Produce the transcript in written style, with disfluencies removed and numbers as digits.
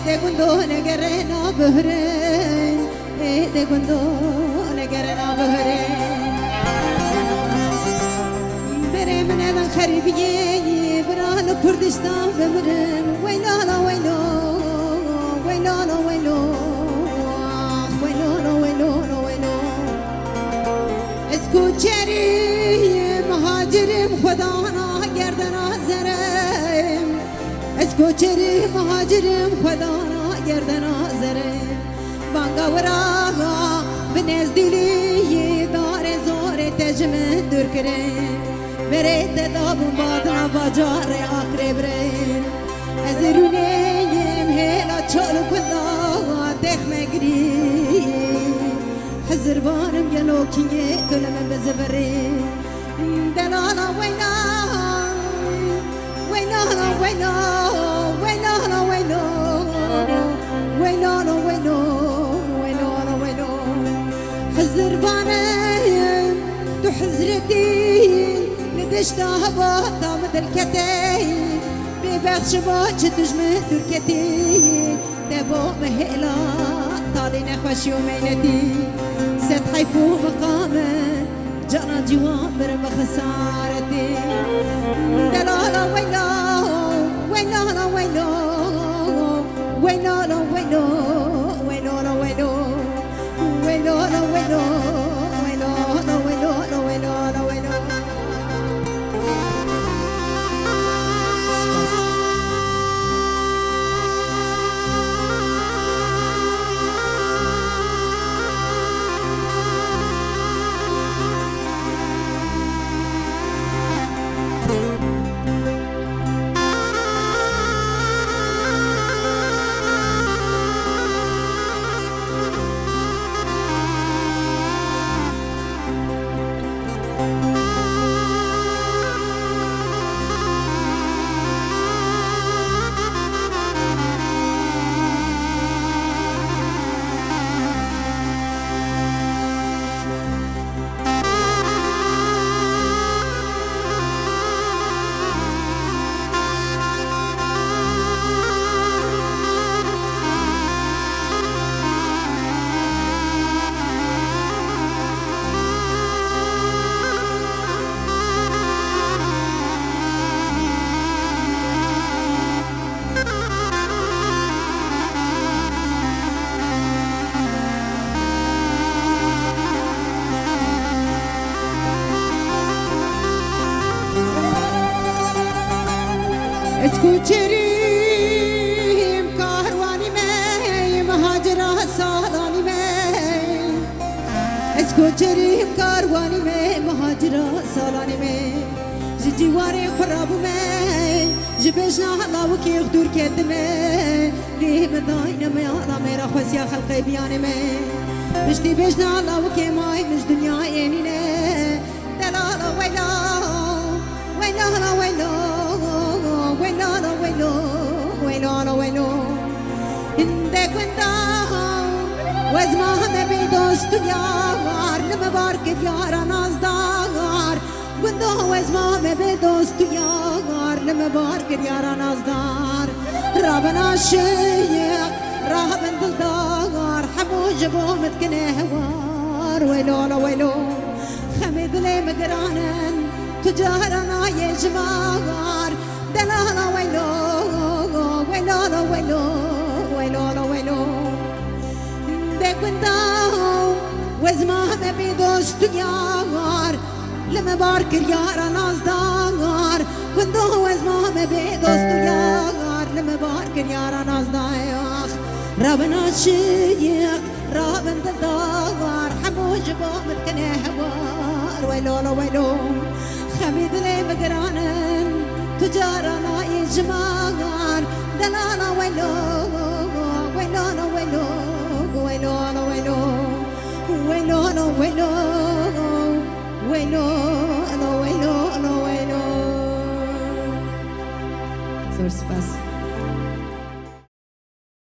de gundo negerena böhren de gundo negerena böhren برمنا من خريبية برال كردستان بمرن ويلالا ويلو ويلالا ويلو ويلالا ويلو ويلو اسكو جري مهاجرم خدانا گردنا زرم اسكو جري مهاجرم خدانا گردنا زرم بانگا وراغا بنز دلی دار زور تجمد دور کرم بريت دابون بادنا باجار اقرب رين ازرونيم هلا تشالو كندا تخ مگري حزر بانم يلو كيني تلم بزبري دلالا وينا وينا وينا وينا وينا وينا وينا وينا وينا حزر بانم تحزرتي ندشتها باطا مثل كتاي ببخش باش تجمه تركتي دبو مهلا طالي نخوش يومينتي ست حيفو مقامه جرى جوان برم خسارتي دلالا ويلا ويلا ويلا ويلا ويلا ويلا ويلا ويلا ويلا اسكوچریم کاروانی می مهاجرا سالانی می اسكوچریم کاروانی می مهاجرا سالانی می جدیواری خرابو می جبشنا لاو کی خدور کدمه ریم داین می آلا میرا خوشیا خلقی بیان می بشتی بشنا لاو کی مای مش دنیا اینینه دلالا ویلا ویلا ویلا ويلو ويلو ويلو ويلو عندك وانت وزمها بيدوست يار لما بارك يار ناس دار وانت وزمها بيدوست يار لما بارك يار ناس دار رابنا الشيق رابن دلدار حبو جبو متكنه هوار ويلو ويلو خمد لي مقرانن تجارنا يجمار دلالا ويلو ويلو ويلو ويلو ويلو دكونداو وزما بيدوست يار لما بارك اليار ناس دار كندو وزما بيدوست يار لما بارك اليار ناس دار ربنا شيق رابن دار حمو جبو متكنه هوار ويلو ويلو خميد لي مقرانن تجارنا يجمعان دلالا ويلو ويلو ويلو ويلو ويلو ويلو ويلو ويلو ويلو ويلو سور سپاس